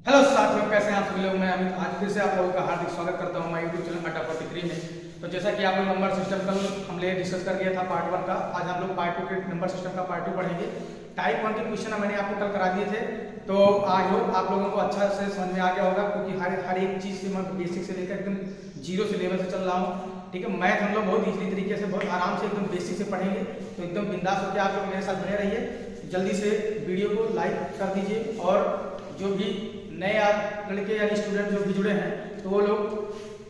Hello साथियों, कैसे हैं आप सभी लोग। मैं अमित आज फिर से आप लोगों का हार्दिक स्वागत करता हूं मैं यूट्यूब चैनल अड्डा43 में। तो जैसा कि आप लोग नंबर सिस्टम कल हमने डिस्कस कर लिया था पार्ट 1 का, आज हम लोग पार्ट 2 के नंबर सिस्टम का पार्ट 2 पढ़ेंगे। टाइप 1 के क्वेश्चन मैंने आपको कल करा दिए थे, तो आई होप आप लोगों को अच्छा से समझ में आ गया होगा, क्योंकि हर एक चीज़ से मैं बेसिक से लेकर एकदम जीरो से लेवल से चल रहा हूँ। ठीक है, मैथ हम लोग बहुत इजीली तरीके से बहुत आराम से एकदम बेसिक से पढ़ेंगे, तो एकदम बिंदास होकर आप लोग मेरे साथ बने रहिए। जल्दी से वीडियो को लाइक कर दीजिए और जो भी नए आप लड़के यानी स्टूडेंट जो भी जुड़े हैं तो वो लोग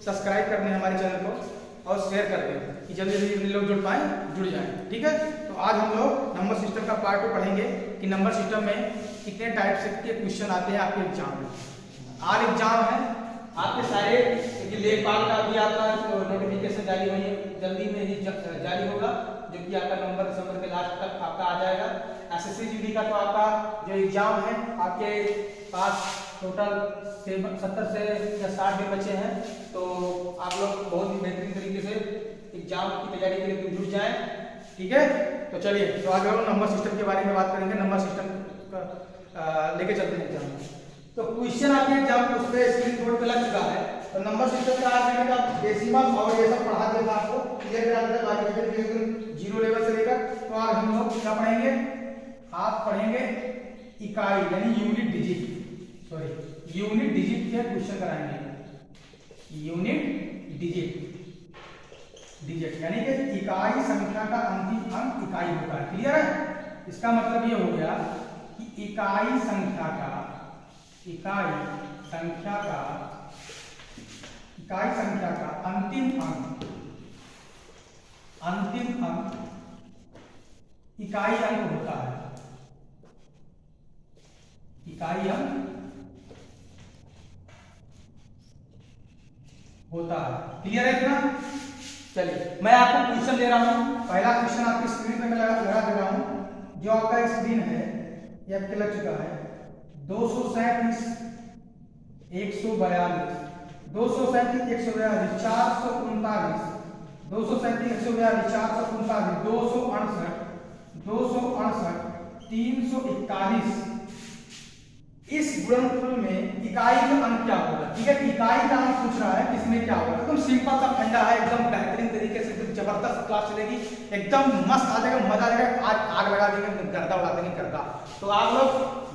सब्सक्राइब कर दें हमारे चैनल को और शेयर कर दें कि जल्दी जल्दी लोग जुड़ जाएं। ठीक है, तो आज हम लोग नंबर सिस्टम का पार्ट 2 पढ़ेंगे कि नंबर सिस्टम में कितने टाइप से के क्वेश्चन आते हैं आपके एग्जाम में। आज एग्जाम है आपके सारे, लेखपाल का भी आपका नोटिफिकेशन जारी हुई है, जल्दी में ही जारी होगा, जो कि आपका नवंबर दिसंबर के लास्ट तक आपका आ जाएगा। एसएससी जीडी का तो आपका जो एग्जाम है आपके पास टोटल 70 से या 60 दिन बचे हैं, तो आप लोग बहुत ही बेहतरीन तरीके से एग्जाम की तैयारी के लिए जुट जाएं। ठीक है, तो चलिए तो आज हम नंबर सिस्टम के बारे में बात करेंगे। नंबर सिस्टम लेके चलते हैं एग्जाम में। तो क्वेश्चन आपके एग्जाम उस पर स्क्रीन बोर्ड पे लग चुका है। तो नंबर सिस्टम का आज मैंने डेसिमल और ये सब पढ़ा दिया था आपको, क्लियर करा दिया था बाकी जीरो लेवल से लेकर। तो आज हम लोग क्या पढ़ेंगे, आप पढ़ेंगे इकाई यानी यूनिट डिजिट के क्वेश्चन कराएंगे। यूनिट डिजिट यानी कि इकाई संख्या का अंतिम अंक इकाई होता है। क्लियर है, इसका मतलब ये हो गया कि इकाई संख्या का अंतिम अंक इकाई अंक होता है। इकाई अंक होता है। क्लियर है इतना? चलिए मैं आपको क्वेश्चन दे रहा हूं। पहला क्वेश्चन आपकी स्क्रीन पे मैं लगा दे रहा हूं। जो आपका स्क्रीन है ये आपके लग चुका है। 237 142 237 142 439 237 142 439 268 341। इस गुणनफल में इकाई का अंक क्या होगा? ठीक है, इकाई का अंक पूछ रहा है, इसमें क्या होगा? एकदम सिंपल सा फंडा है, एकदम बेहतरीन तरीके से एकदम जबरदस्त क्लास चलेगी, एकदम मस्त आ जाएगा, मजा आ जाएगा। आज आग लगा देंगे, गर्दा उड़ा देंगे गर्दा। तो आप लोग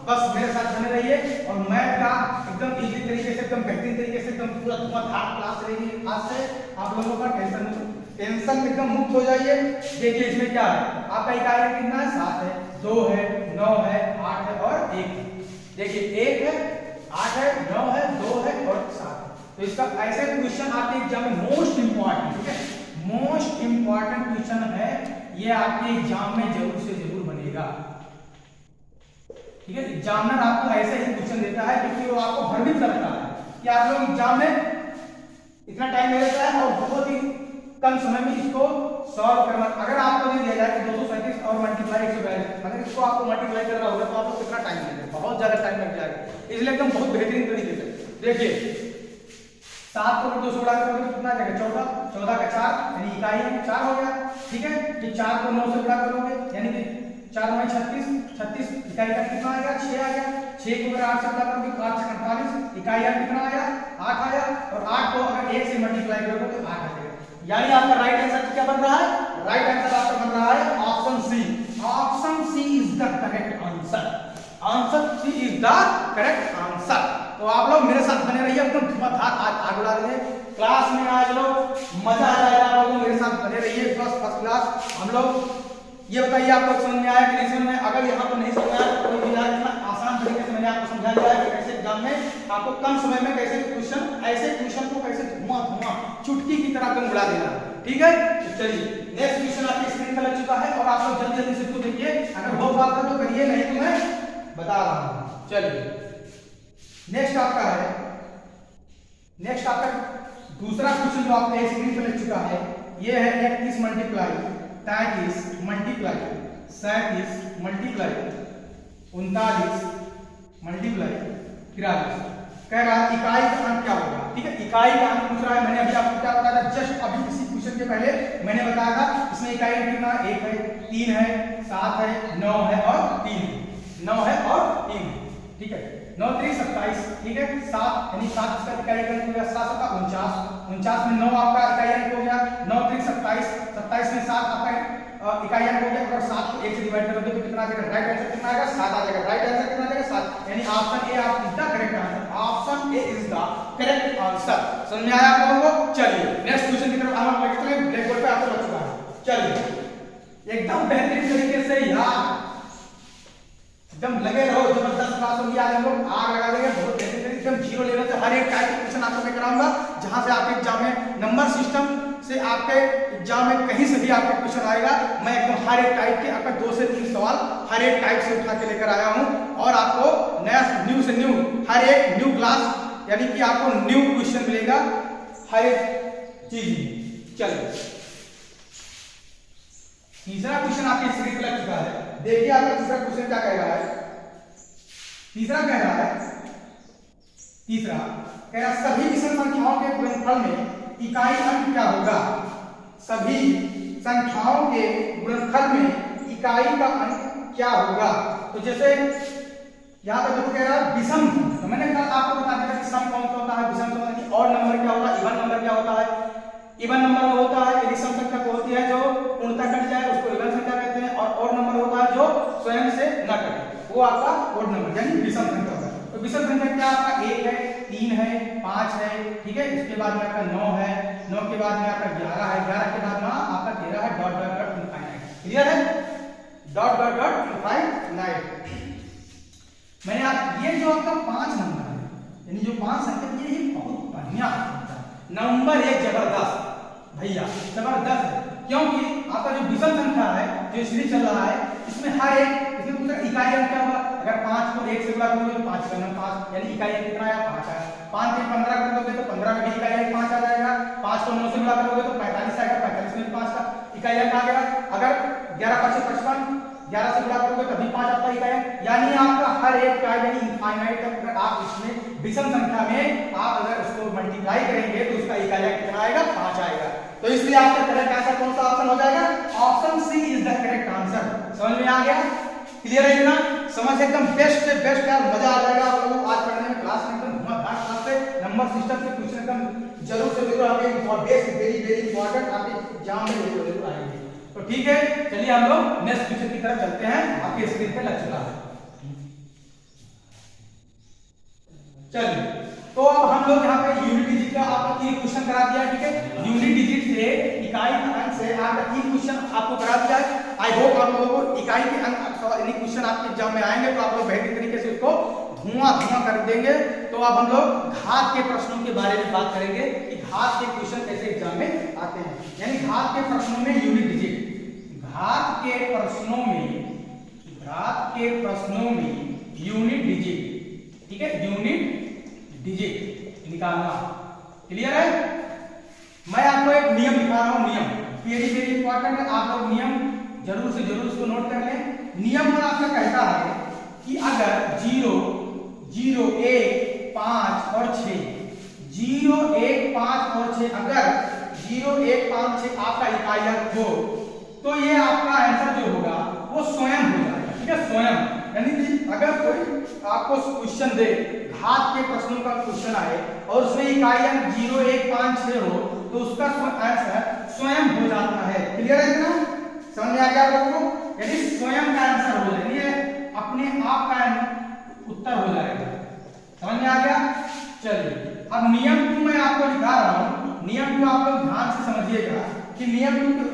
बस मेरे साथ बने रहिए और मैथ का एकदम इजी तरीके से, एकदम बेहतरीन तरीके से, एकदम पूरा धुआंधार क्लास चलेगी। आज से आप लोगों का टेंशन एकदम मुक्त हो जाइए। देखिए इसमें क्या है, आपका इकाई कितना है? 7 है, 2 है, 9 है, 8 है और 1 है। देखिए 1 है, 8 है, 9 है, 2 है और 7 है। तो इसका ऐसे क्वेश्चन आपके एग्जाम में मोस्ट इंपॉर्टेंट, ठीक है, मोस्ट इंपॉर्टेंट क्वेश्चन है ये, आपके एग्जाम में जरूर से जरूर बनेगा। ठीक है, एग्जामिनर आपको ऐसे ही क्वेश्चन देता है क्योंकि वो आपको भ्रमित करता है कि आप लोग एग्जाम में इतना टाइम ले लेता है और बहुत ही कम समय में इसको सॉल्व करना। अगर आपको ये दिया जाए कि 237 और मल्टीप्लाई 142, अगर इसको आपको मल्टीप्लाई करना होगा तो आपको कितना टाइम लगेगा? बहुत ज्यादा टाइम लग जाएगा। इसलिए एकदम बहुत बेहतरीन तरीके से देखिए, 7 को 2 से गुणा करोगे कितना आ जाएगा? 14, 14 का 4 यानी इकाई 4 हो गया। ठीक है, फिर 4 को 9 से गुणा करोगे यानी कि 4 में 36, 36 इकाई का कितना आ गया? 6 आ गया। 6 को अगर 8 से गुणा करोगे 8 से 48 इकाई का कितना आया? 8 आया। और 8 को अगर 1 से मल्टीप्लाई करोगे तो 8 आ जाएगा। यानी आपका राइट आंसर क्या बन रहा है? राइट आंसर आपका बन रहा है option C. Option C is the correct answer. Answer C is the correct answer. तो आप लोग मेरे साथ बने रहिए, एकदम धुआंधार आग उड़ा देंगे क्लास में। आज लोग मजा आ जाएगा, आप लोग मेरे साथ बने रहिए, फर्स्ट क्लास। हम लोग ये बताइए आपको समझ में आया कि नहीं समझ में? अगर यहाँ पर नहीं समझ में आया तो कोई भी इतना आसान तरीके से मैंने आपको समझा दिया है कि कैसे एग्जाम में आपको कम समय में कैसे ऐसे क्वेश्चन को कैसे धुआं चुटकी की तरह एकदम उड़ा देना। ठीक है, तो चलिए नेक्स्ट क्वेश्चन आपकी स्क्रीन पर लग चुका है और आप लोग जल्दी जल्दी से इसको देखिए। अगर हो बात है तो करिए, नहीं तो मैं बता रहा हूं। चलिए नेक्स्ट आपका दूसरा क्वेश्चन जो आपके स्क्रीन पर लग चुका है, ये है 31 मल्टीप्लाई 33 मल्टीप्लाई 37 मल्टीप्लाई 39 मल्टीप्लाई 43। कह रहा है इकाई का अंक क्या होगा? ठीक है, इकाई का अंक पूछ रहा है। मैंने अभी आपको क्या बताया था? जस्ट अभी इसी क्वेश्चन के पहले मैंने बताया था इसमें इकाई कितना? 1 है, 3 है, 7 है, 9 है और 3 है। 9 है और 3 है। ठीक है, 9 3 27, ठीक है। 7 यानी 7 इसका इकाई अंक हो गया, 7 7 49, 49 में 9 आपका इकाई अंक हो गया, 9 3 27, 27 में 7 आपका इकाई अंक हो गया। अगर 7 को 1 से डिवाइड करोगे तो कितना आ जाएगा, राइट आंसर कितना आएगा, 7 आ जाएगा। राइट आंसर कितना आ जाएगा, 7, यानी option A is the correct answer. Option A is the correct answer. समझ में आया आप लोगों को? चलिए नेक्स्ट क्वेश्चन की तरफ हम लोग चलें। ब्लैक बोर्ड पे आपको लग चुका है, चलिए एकदम बेहतरीन तरीके से यार एकदम लगे रहो, जबरदस्त क्लास होगी आज। हम लोग आग लगा देंगे बहुत बेहतरीन, एकदम जीरो लेवल से हर एक टाइप के क्वेश्चन आपको मैं कराऊंगा, जहां से आपके एग्जाम में नंबर सिस्टम से आपके एग्जाम में कहीं से भी आपके क्वेश्चन आएगा। मैं एकदम हर एक टाइप के आपका 2 से 3 सवाल हर एक टाइप से उठा के लेकर आया हूं, और आपको नया न्यू से न्यू हर एक न्यू क्लास यानी कि आपको न्यू क्वेश्चन मिलेगा हर एक चीज में। चलिए तीसरा क्वेश्चन आपके स्क्रीन पर लग चुका है, देखिए आपका तीसरा क्वेश्चन क्या कह रहा है। तीसरा कह रहा है, तीसरा कह रहा सभी विषम संख्याओं के गुणनफल में इकाई अंक क्या होगा। सभी संख्याओं के गुणनफल में इकाई का अंक क्या होगा। तो जैसे यहाँ पे देखो कह रहा है विषम, तो मैंने कल आपको बता दिया कि सम कौन सा होता है, विषम होता है, और नंबर क्या होता है, इवन नंबर क्या होता है। इवन नंबर वो होता है यदि सम संख्या होती है जो पूर्णतः कट जाए उसको इवन संख्या कहते हैं, और ओड नंबर होता है जो स्वयं से न कटे वो आपका ओड नंबर यानी विषम संख्या होता है। तो विषम संख्या क्या आपका 1 है, 3 है, 5 है, ठीक है। इसके बाद में आपका 9 है, 9 के बाद में आपका 11 है, 11 के बाद में आपका 13 है, dot dot dot infinite. Clear है, डॉट डॉट डॉट इनफाइनाइट। मैंने आप ये जो आपका 5 नंबर है यानी जो 5 संख्या ये बहुत बढ़िया नंबर, एक जबरदस्त भैया जबरदस्त है, क्योंकि आपका जो विषम संख्या है जो सीरीज चल रहा है इसमें हर एक इसमें पूरा इकाई अंक क्या होगा। अगर 5 को 1 से गुणा करोगे तो 5 का नंबर 5 यानी इकाई अंक कितना आया, 5 आया। 5 से 15 कर दोगे तो 15 में भी इकाई अंक 5 आ जाएगा। 5 को 9 से गुणा करोगे तो 45 आएगा, 45 में 5 का इकाई अंक आ गया। अगर 11 5 से 55, 11 से गुणा करोगे तभी 5 आता है इकाई अंक, यानी आपका हर एक का यानी इनफाइनाइट तक अगर आप इसमें विषम संख्या में आप अगर उसको मल्टीप्लाई करेंगे तो उसका इकाई अंक कितना आएगा, 5 आएगा। तो इसलिए आपका करेक्ट आंसर कौन सा ऑप्शन हो जाएगा, option C is the correct answer. समझ में आ गया, क्लियर है ना, समझ एकदम बेस्ट से बेस्ट यार, मजा आ जाएगा आप लोगों को आज पढ़ने में। क्लास में एकदम धुआंधार क्लास है, नंबर सिस्टम से क्वेश्चन एकदम जरूर से जरूर हमें और बेस्ट वेरी वेरी इंपॉर्टेंट आपके एग्जाम में जरूर आएंगे। तो ठीक है, चलिए हम लोग नेक्स्ट क्वेश्चन की तरफ चलते हैं, आपके स्क्रीन पे लग चुका है। चलिए तो अब हम लोग यहाँ पे यूनिट डिजिट का आपको 3 क्वेश्चन करा दिया, ठीक है। यूनिट डिजिट से इकाई के अंक से आपका 3 क्वेश्चन आपको करा दिया है। आई होप आप लोगों को इकाई के अंक यानी क्वेश्चन आपके एग्जाम में आएंगे तो आप लोग बेहतरीन तरीके से उसको धुआं कर देंगे। तो अब हम लोग घात के प्रश्नों के बारे में बात करेंगे कि घात के क्वेश्चन कैसे एग्जाम में आते हैं, यानी घात के प्रश्नों में यूनिट डिजिट, घात के प्रश्नों में यूनिट डिजिट, ठीक है, यूनिट डिजिट निकालना। क्लियर है, मैं आपको एक नियम दिखा रहा हूं, नियम वेरी वेरी इंपॉर्टेंट है, आप लोग नियम जरूर से जरूर इसको नोट कर लें। नियम में आपका कहता है कि अगर 0 0 1 5 और 6 0 1 5 और 6 अगर 0 1 5 6 आपका इकाई अंक हो तो ये आपका आंसर जो होगा वो स्वयं हो जाएगा, ठीक है, स्वयं। यानी कि अगर कोई आपको क्वेश्चन दे, घात के प्रश्नों का क्वेश्चन आए और उसमें इकाई अंक 0 1 5 6 हो तो उसका आंसर स्वयं हो जाता है। क्लियर है इतना, समझ में आ गया आप लोगों को, यानी स्वयं का आंसर हो जाए, ये अपने आप का उत्तर हो जाएगा। समझ में आ गया, चलिए अब नियम 2 मैं आपको दिखा रहा हूं। नियम 2 आप लोग ध्यान से समझिएगा कि नियम 2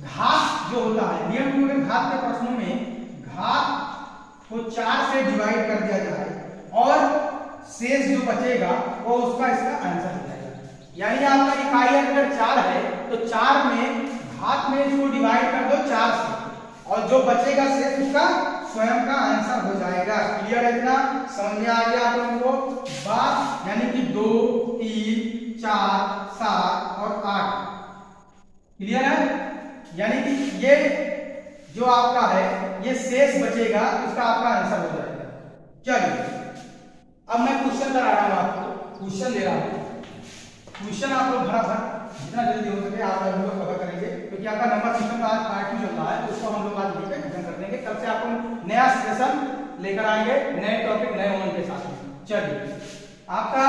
घात जो होता है, नियम 2 में घात के प्रश्नों में घात को 4 से डिवाइड कर दिया जाए और शेष जो बचेगा वो उसका इसका आंसर हो जाएगा। यानी आपका इकाई अगर 4 है तो 4 में घात में इसको डिवाइड कर दो 4 से और जो बचेगा शेष उसका स्वयं का आंसर हो जाएगा। क्लियर है इतना, समझ में आ गया आप लोगों को बात, यानी कि 2 3 4 7 और 8। क्लियर है, यानी कि ये जो आपका है ये शेष बचेगा, इसका आपका आंसर हो जाएगा। चलिए अब मैं क्वेश्चन करा रहा हूं आपको, क्वेश्चन दे रहा हूं, क्वेश्चन आप लोग भरा जितना जल्दी हो सके आप लोग कवर करेंगे, क्योंकि आपका नंबर सिस्टम का आज पार्ट 2 चल रहा है, तो उसको हम लोग आज यहीं पे खत्म कर देंगे। कल से आपको नया सेशन लेकर आएंगे, नए टॉपिक नए ओन के साथ। चलिए आपका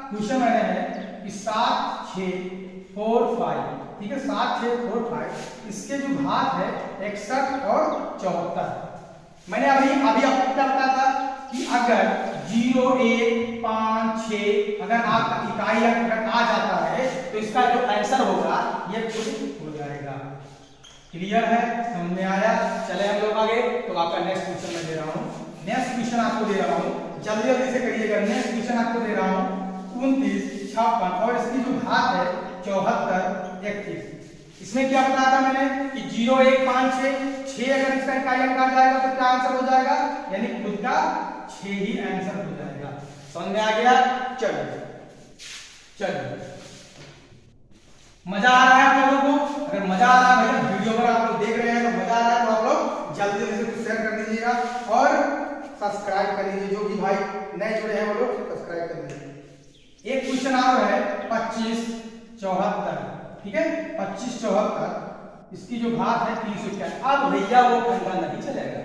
क्वेश्चन मैंने है कि 7 6 4 5, ठीक है, 7 6 4 5 इसके जो घात है 61 और 74। मैंने अभी आपको क्या बताया था कि अगर 0 1 5 6 अगर आपका इकाई अगर आ जाता है तो इसका जो आंसर होगा ये खुद हो जाएगा। क्लियर है, समझ में आया? चले हम लोग आगे। तो आपका नेक्स्ट क्वेश्चन मैं दे रहा हूँ, नेक्स्ट क्वेश्चन आपको दे रहा हूँ, जल्दी जल्दी से करिएगा। नेक्स्ट क्वेश्चन आपको दे रहा हूँ 29 56 और इसकी जो घात है 74 31। इसमें क्या बताया था मैंने कि 0 1 5 6 अगर इसका इकाई अंक आ जाएगा तो क्या आंसर हो जाएगा, यानी खुद का 6 ही आंसर हो जाएगा। समझ में आ गया? चलिए मजा आ रहा है आप लोगों को? अगर मजा आ रहा है भैया, वीडियो पर आप लोग देख रहे हैं तो मजा आ रहा है तो आप लोग जल्दी से कुछ शेयर कर दीजिएगा और सब्सक्राइब कर लीजिए। जो भी भाई नए जुड़े हैं वो लोग सब्सक्राइब कर लीजिए। एक क्वेश्चन और है 25 74, ठीक है, 25 74 इसकी जो घात है 391। अब भैया वो फंडा नहीं चलेगा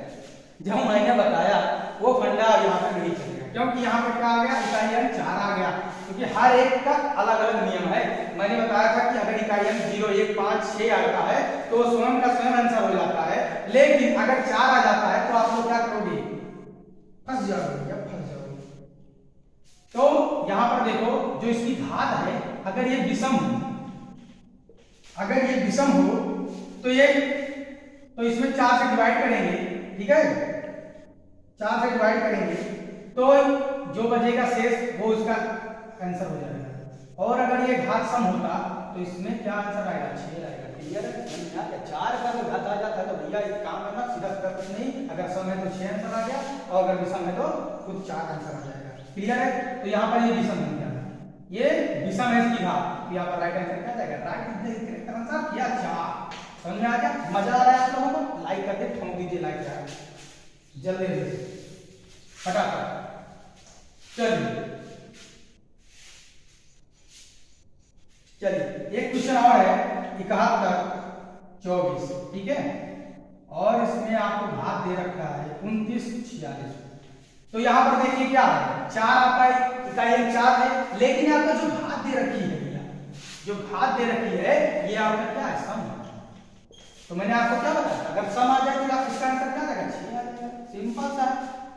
जो मैंने बताया, वो फंडा यहाँ पर नहीं चलेगा क्योंकि यहाँ पर क्या आ गया, इकाई अंक 4 आ गया, क्योंकि हर एक का अलग अलग नियम है। मैंने बताया था कि अगर इकाई अंक 0 1 5 6 आता है तो स्वयं का स्वयं आंसर हो जाता है, लेकिन अगर 4 आ जाता है तो आप लोग क्या करोगे, फंस जाओगे या फंस जाओगे। तो यहाँ पर देखो जो इसकी घात है अगर ये विषम हो, अगर ये विषम हो तो इसमें 4 से डिवाइड करेंगे, ठीक है, 4 से डिवाइड करेंगे तो जो बचेगा शेष वो इसका आंसर हो जाएगा। और अगर ये घात सम होता तो इसमें क्या आंसर आएगा, 6 आएगा। क्लियर है? 4 का घात आ जाता है तो भैया एक काम करना, सीधा सीधा कुछ नहीं, अगर सम है तो 6 आंसर आ गया और अगर विषम है तो खुद 4 आंसर आ जाएगा। क्लियर है? तो यहाँ पर ये विषम बन गया, ये विषम है इसकी घात, यहाँ पर राइट आंसर क्या जाएगा, right is the correct answer या 4। समझ में आ गया? मजा आ रहा है आप लोगों को? लाइक कर दे, ठोक दीजिए लाइक यार जल्दी फटाफट। चलिए एक क्वेश्चन और है 71 24, ठीक है, और इसमें आपको घात दे रखा है 29 46। तो यहाँ पर देखिए क्या है, 4 आपका इकाई अंक 4 है, लेकिन आपका जो घात दे रखी है भैया, जो घात दे रखी है ये आपका क्या है, सम। तो मैंने आपको क्या बताया, अगर सम आ जाए तो इसका आंसर क्या आएगा, 6 आ जाएगा। सिंपल सा,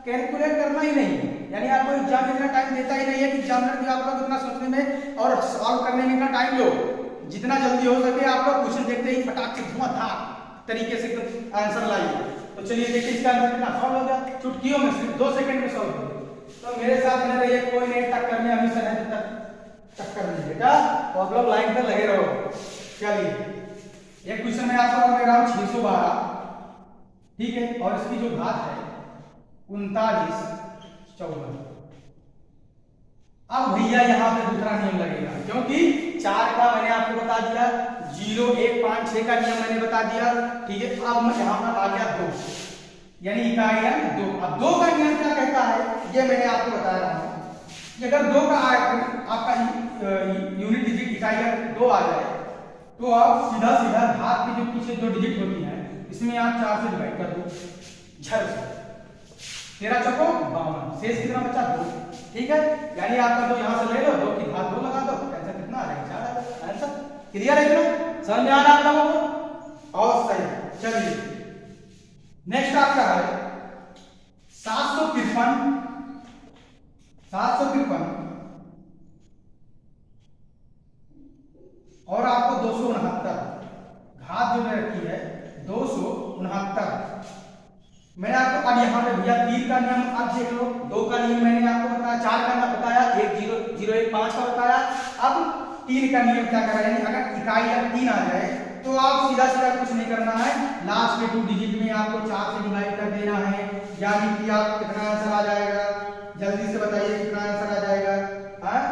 कैलकुलेट करना ही नहीं है, यानी आपको एग्जाम में इतना टाइम देता ही नहीं है कि एग्जामिनर भी आप लोग इतना सोचने में और सॉल्व करने में इतना टाइम लो। जितना जल्दी हो सके आप लोग क्वेश्चन देखते ही फटाक से धुआंधार तरीके से आंसर लाइए। तो चलिए देखिए इसका आंसर कितना सॉल्व हो गया, चुटकियों में सिर्फ 2 सेकंड में सॉल्व हो गया। तो मेरे साथ बने रहिए, कोई नहीं टक्कर में हमेशा है टक्कर नहीं बेटा, तो आप लोग लाइन पर लगे रहो। चलिए एक क्वेश्चन मैं आपको ले रहा हूँ 612, ठीक है, और इसकी जो घात है 39 14। अब भैया यहाँ पे दूसरा नियम लगेगा, क्योंकि 4 का मैंने आपको बता दिया, 0 1 5 6 का नियम मैंने बता दिया, ठीक है। अब मैं यहाँ पर आ गया 2, यानी इकाई अंक 2। अब 2 का नियम क्या कहता है ये मैंने आपको बता रहा हूँ कि अगर 2 का आपका यूनिट डिजिट इकाई अंक 2 आ जाए तो आप सीधा सीधा घात की जो पीछे 2 डिजिट होती है इसमें आप 4 से डिवाइड कर दो, झर से 13 चौको 52, शेष कितना बचा 2, ठीक है। यानी आपका 2 यहाँ से ले लो, 2 की घात 2 लगा दो, आंसर कितना आ जाएगा, 4 आ जाएगा। आंसर क्लियर है इतना, समझ में आ रहा है आप लोगों को? और सही। चलिए नेक्स्ट आपका है 753 और आपको 269, घात जो रखी है 269। मैंने आपको अब यहाँ पे भैया 3 का नियम अब देख लो, 2 का नियम मैंने आपको बताया, 4 का नियम बताया, 1 0 0 1 5 का बताया। अब 3 का नियम क्या कर रहे हैं, अगर इकाई अंक 3 आ जाए तो आप सीधा सीधा कुछ नहीं करना है, लास्ट के 2 डिजिट में आपको 4 से डिवाइड कर देना है, यानी कि आप कितना आंसर आ जाएगा, जल्दी से बताइए कितना आंसर आ जाएगा। हाँ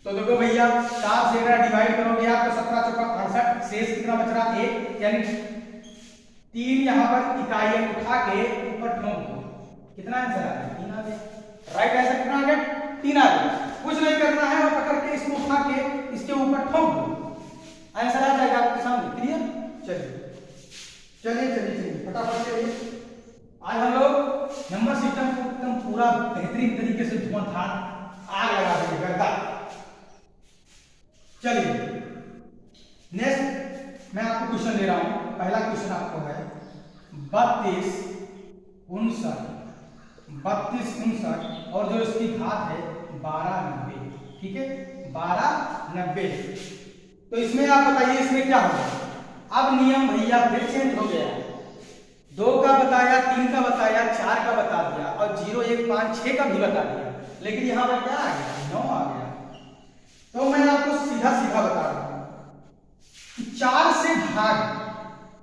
तो देखो भैया 4 से अगर डिवाइड करोगे आप तो 17 चौका 68, शेष कितना बच रहा 1, यानी 3 यहाँ पर इकाई अंक उठा के ऊपर ठोक दो, कितना आंसर आ गया, 3 आ गया। राइट आंसर कितना आ गया, 3 आ गया। कुछ नहीं करना है, और पकड़ के इसको उठा के इसके ऊपर ठोक दो, आंसर आ जाएगा आपके सामने। क्लियर? चलिए फटाफट चलिए। आज हम लोग नंबर सिस्टम को एकदम पूरा बेहतरीन तरीके से धुआंधार आग लगा देंगे गर्दा। चलिए नेक्स्ट मैं आपको क्वेश्चन दे रहा हूं। पहला क्वेश्चन आपको है 32 59 और जो इसकी घात है 1290। ठीक है, 1290। तो इसमें आप बताइए इसमें क्या होगा। अब नियम भैया फिर चेंज हो गया, 2 का बताया, 3 का बताया, 4 का बता दिया और 0 1 5 6 का भी बता दिया, लेकिन यहाँ पर क्या आ गया, 9 आ गया। तो मैं आपको सीधा सीधा बता रहा हूं कि 4 से भाग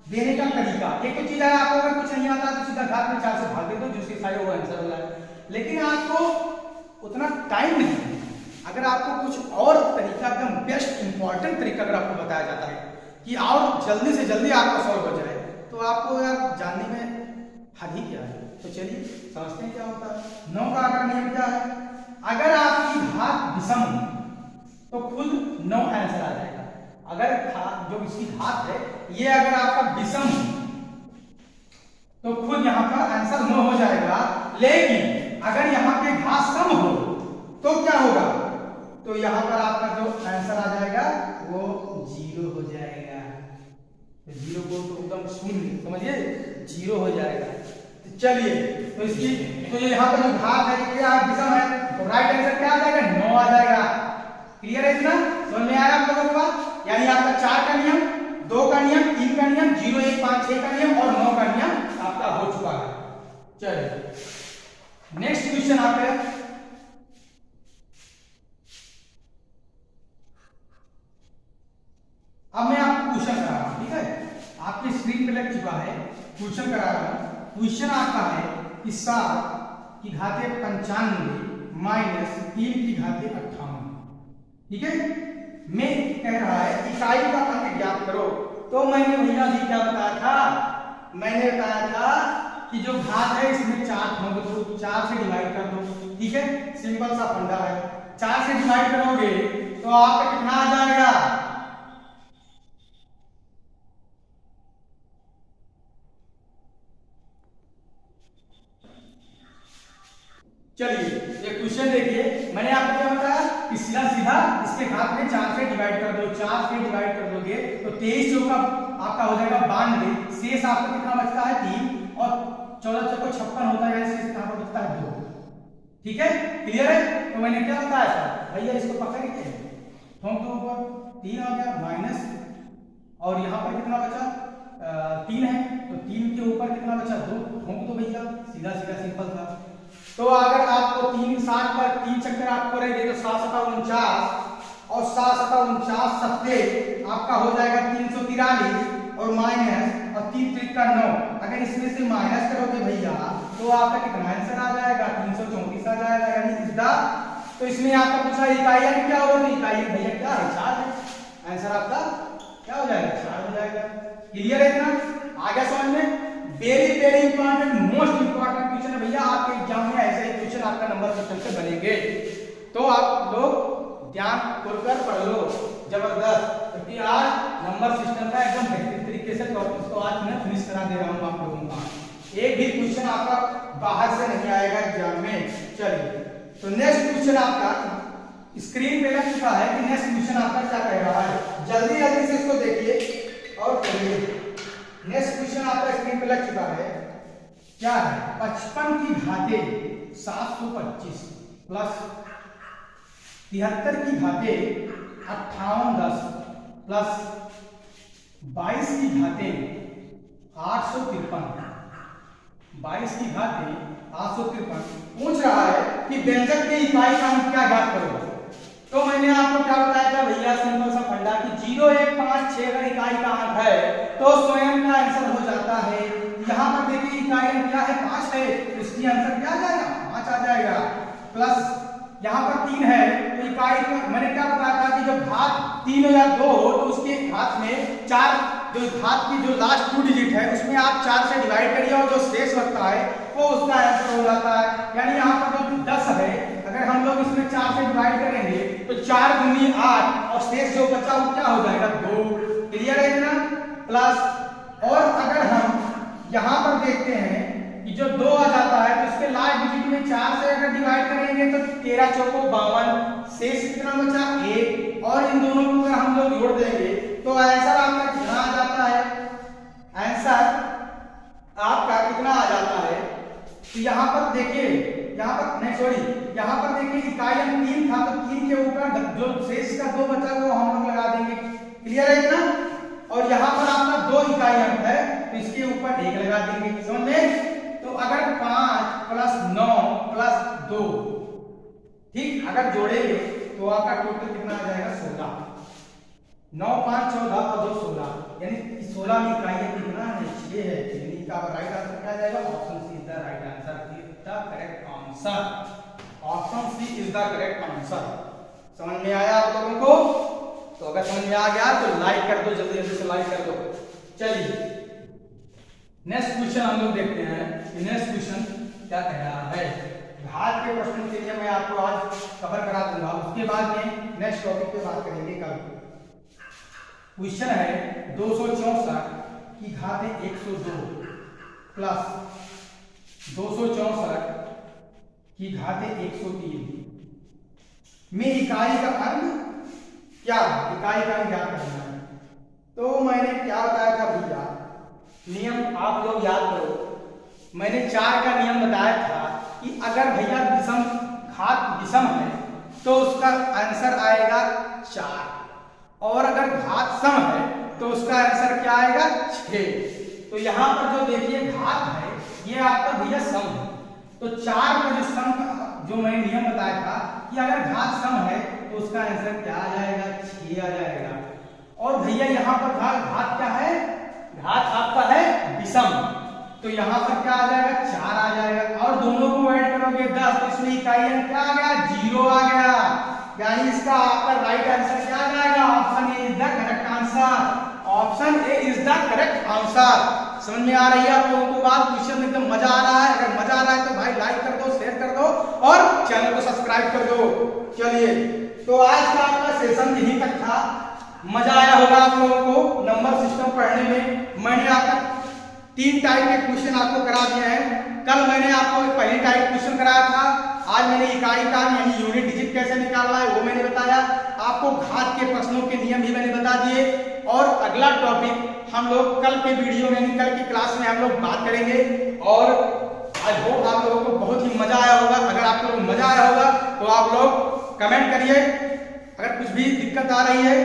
देने का तरीका। एक तो चीज है, आपको अगर कुछ नहीं आता तो सीधा घात में 4 से भाग दे दो, जिसके सारे वो आंसर हो जाए। लेकिन आपको उतना टाइम नहीं है, अगर आपको कुछ और तरीका, एकदम बेस्ट इंपॉर्टेंट तरीका अगर आपको बताया जाता है कि और जल्दी से जल्दी आपका सॉल्व हो जाए, तो आपको यार जानने में हद ही क्या है। तो चलिए समझते हैं क्या होता है। 9 का अगर नियम क्या है, अगर आपकी घात विषम तो खुद 9 आंसर आ जाएगा। अगर जो इसकी घात है ये अगर आपका विषम तो खुद यहाँ पर आंसर 9 हो जाएगा। लेकिन अगर यहाँ पे घात सम हो तो क्या होगा, तो यहाँ पर आपका जो आंसर आ जाएगा वो 0 हो जाएगा। 0 को तो एकदम शून्य समझिए, 0 हो जाएगा। तो चलिए तो इसकी तो यहाँ पर जो घात है क्या विषम है, तो राइट आंसर क्या आ जाएगा, 9 आ जाएगा। क्लियर है इतना? समझ में आया आप लोगों को बात? यानी आपका 4 का नियम, 2 का नियम, 3 का नियम, 0 1 5 6 का नियम और 9 का नियम आपका हो चुका है। चलिए नेक्स्ट क्वेश्चन आप है, अब मैं आपको क्वेश्चन करा रहा हूं। ठीक है, आपकी स्क्रीन पे लग चुका है, क्वेश्चन करा रहा हूं। क्वेश्चन आपका है कि 7 की घाते 95 माइनस 3 की घाते 58। ठीक है, मैं कह रहा है इकाई का अंक ज्ञात करो। तो मैंने भैया अभी क्या बताया था, मैंने बताया था कि जो घात है इसमें 4 ठोक दो, 4 से डिवाइड कर दो। ठीक है, सिंपल सा फंडा है। 4 से डिवाइड करोगे तो आपका कितना आ जाएगा, चलिए ये क्वेश्चन देखिए। मैंने आपको क्या बताया कि सीधा सीधा इसके घात में 4 से डिवाइड कर दो। 4 से डिवाइड कर दोगे तो 23 चौका आपका हो जाएगा 92, शेष आपका कितना बचता है 3 और 14 चौको 56 होता है, शेष यहाँ पर बचता है 2। ठीक है, क्लियर है? तो मैंने क्या बताया था भैया, इसको पकड़ के ठोक दो ऊपर, 3 आ गया माइनस और यहाँ पर कितना बचा 3 है, तो 3 के ऊपर कितना बचा 2, ठोक दो भैया, सीधा सीधा सिंपल था। तो अगर आपको 3 7 पर 3 चक्कर आपको रहेंगे तो 7 7 49 और 7 7 49 70 आपका हो जाएगा 343 और माइनस और 3 3 का 9। अगर इसमें से माइनस करोगे भैया तो आपका कितना आंसर आ जाएगा, 334 आ जाएगा। यानी इसका तो इसमें आपका पूछा इकाई अंक क्या होगा, तो इकाई भैया क्या है 4 है। आंसर आपका क्या हो जाएगा, 4 हो जाएगा। क्लियर है इतना? आ गया समझ में? Very very important, most important question है भैया, आपके एग्जाम में ऐसे ही क्वेश्चन आपका नंबर सिस्टम से बनेंगे। तो आप लोग ध्यान खोलकर पढ़ लो जबरदस्त, क्योंकि आज नंबर सिस्टम का एकदम बेहतरीन तरीके से टॉपिक को आज मैं फिनिश करा दे रहा हूं आप लोगों का। एक भी क्वेश्चन आपका बाहर से नहीं आएगा एग्जाम में। चलिए तो नेक्स्ट क्वेश्चन आपका स्क्रीन पे लग चुका है कि नेक्स्ट क्वेश्चन आपका क्या कह रहा है, जल्दी जल्दी से इसको देखिए और पढ़िए। नेक्स्ट क्वेश्चन आपका स्क्रीन पे लग चुका है, क्या है 55 की घाते 725 प्लस 73 की घाते 5810 प्लस 22 की घाते 853। 22 की घाते 853 पूछ रहा है कि व्यंजक की इकाई का अंक क्या ज्ञात करो। तो मैंने आपको क्या बताया था भैया, सिंपल सा फंडा कि 0 1 5 6 का इकाई का अंक है तो स्वयं का आंसर हो जाता है। यहाँ पर देखिए इकाई अंक क्या है 5 है, तो इसकी आंसर क्या आ जाएगा 5 आ जाएगा। प्लस यहाँ पर 3 है तो इकाई मैंने क्या बताया था कि जब घात 3 या 2 हो तो उसके घात में 4, जो घात की जो लास्ट 2 डिजिट है उसमें आप 4 से डिवाइड करिए और जो शेष बचता है वो उसका आंसर हो जाता है। यानी यहाँ पर जो 10 है, अगर हम लोग इसमें 4 से डिवाइड करेंगे तो 4 दूनी 8 और शेष जो बचा वो क्या हो जाएगा 2। क्लियर है इतना? प्लस और अगर हम यहाँ पर देखते हैं कि जो 2 आ जाता है तो इसके लास्ट डिजिट में 4 से अगर डिवाइड करेंगे तो 13 चौको 52, शेष कितना बचा 1, और इन दोनों को अगर हम लोग जोड़ देंगे तो आंसर आपका कितना आ जाता है? आंसर आपका कितना आ जाता है? तो यहाँ पर देखिए, यहाँ पर नहीं सॉरी, यहाँ पर देखिए इकाई अंक 3 था तो 3 के ऊपर जो शेष का 2 बचा वो हम लोग लगा देंगे। क्लियर है इतना? और यहाँ पर आपका 2 इकाई अंक है तो इसके ऊपर 1 लगा देंगे। समझ में? तो अगर 5 प्लस 9 प्लस 2, ठीक, अगर जोड़ेंगे तो आपका टोटल कितना आ जाएगा 16। 9 5 14 और 2 16, यानी 16 में इकाई कितना है 6 है। यानी का राइट आंसर क्या आ जाएगा? Option C is the right answer, the correct answer. Option C is the correct answer. समझ में आया आप लोगों को? तो अगर समझ में आ गया तो लाइक कर दो, जल्दी जल्दी से लाइक कर दो। चलिए नेक्स्ट क्वेश्चन हम लोग देखते हैं कि नेक्स्ट क्वेश्चन क्या कह रहा है। घात के प्रश्न के लिए मैं आपको आज कवर करा दूंगा, उसके बाद में नेक्स्ट टॉपिक पे बात करेंगे कल। क्वेश्चन है 264 की घात है 102 प्लस 264 की घात है 103 में इकाई का अंक क्या? इकाई का अंक ज्ञात करना है। तो मैंने क्या बताया था भैया, नियम आप लोग याद करो। मैंने 4 का नियम बताया था कि अगर भैया विषम घात विषम है तो उसका आंसर आएगा 4, और अगर घात सम है तो उसका आंसर क्या आएगा 6। तो यहाँ पर जो देखिए घात है ये आपका भैया सम है, तो 4 का जो सम जो मैंने नियम बताया था कि अगर घात सम है तो उसका आंसर क्या आ जाएगा 6 आ जाएगा। और भैया यहाँ पर घात क्या है? घात आपका है विषम, तो यहाँ पर क्या आ जाएगा 4 आ जाएगा, और दोनों को ऐड करोगे 10 तो इसमें इकाई अंक क्या आ गया 0 आ गया। यानी इसका आपका राइट आंसर क्या आ जाएगा? Option A is the correct answer. Option A is the correct answer. समझ में आ रही है आप लोगों को बात? क्वेश्चन एकदम मजा आ रहा है? अगर मजा आ रहा है तो भाई लाइक कर दो, शेयर कर दो और चैनल को सब्सक्राइब कर दो। चलिए तो आज का आपका सेशन यहीं तक था। मजा आया होगा आप लोगों को नंबर सिस्टम पढ़ने में। मैंने आपका 3 टाइप के क्वेश्चन आपको करा दिए हैं। कल मैंने आपको पहली टाइप क्वेश्चन कराया था, आज मैंने इकाई का यानी यूनिट डिजिट कैसे निकालना है वो मैंने बताया आपको। घात के प्रश्नों के नियम भी मैंने बता दिए, और अगला टॉपिक हम लोग कल के वीडियो में, कल की क्लास में हम लोग बात करेंगे। और आई होप आप लोगों को बहुत ही मजा आया होगा। अगर आप लोगों को मजा आया होगा तो आप लोग कमेंट करिए अगर कुछ भी दिक्कत आ रही है,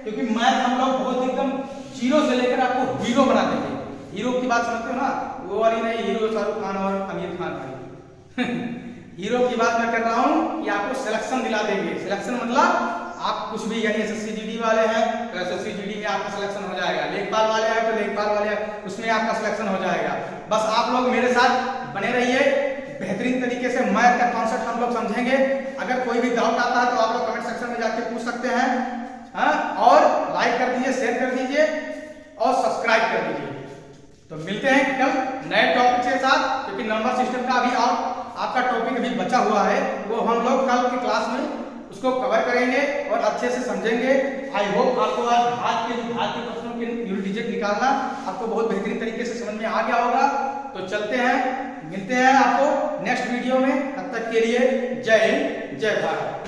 क्योंकि मैथ हम लोग बहुत एकदम 0 से लेकर आपको हीरो बना देंगे। हीरो की बात समझते हो ना, वो वाली नहीं, हीरो शाहरुख खान और आमिर खान वाली हीरो की बात मैं कर रहा हूँ कि आपको सिलेक्शन दिला देंगे। सिलेक्शन मतलब आप कुछ भी, यानी एसएससी जीडी वाले हैं तो एसएससी जीडी में आपका सिलेक्शन हो जाएगा, लेखपाल वाले हैं तो लेखपाल वाले उसमें आपका सिलेक्शन हो जाएगा। बस आप लोग मेरे साथ बने रहिए, बेहतरीन तरीके से मैथ का कॉन्सेप्ट हम लोग समझेंगे। अगर कोई भी डाउट आता है तो आप लोग कमेंट सेक्शन में जाके पूछ सकते हैं। हाँ, और लाइक कर दीजिए, शेयर कर दीजिए और सब्सक्राइब कर दीजिए। तो मिलते हैं कल नए टॉपिक के साथ, क्योंकि नंबर सिस्टम का अभी और आपका टॉपिक अभी बचा हुआ है, वो हम लोग कल की क्लास में उसको कवर करेंगे और अच्छे से समझेंगे। आई होप आपको आज घात के प्रश्नों के यूनिट डिजिट निकालना आपको बहुत बेहतरीन तरीके से समझ में आ गया होगा। तो चलते हैं, मिलते हैं आपको नेक्स्ट वीडियो में। तब तक के लिए जय हिंद, जय भारत।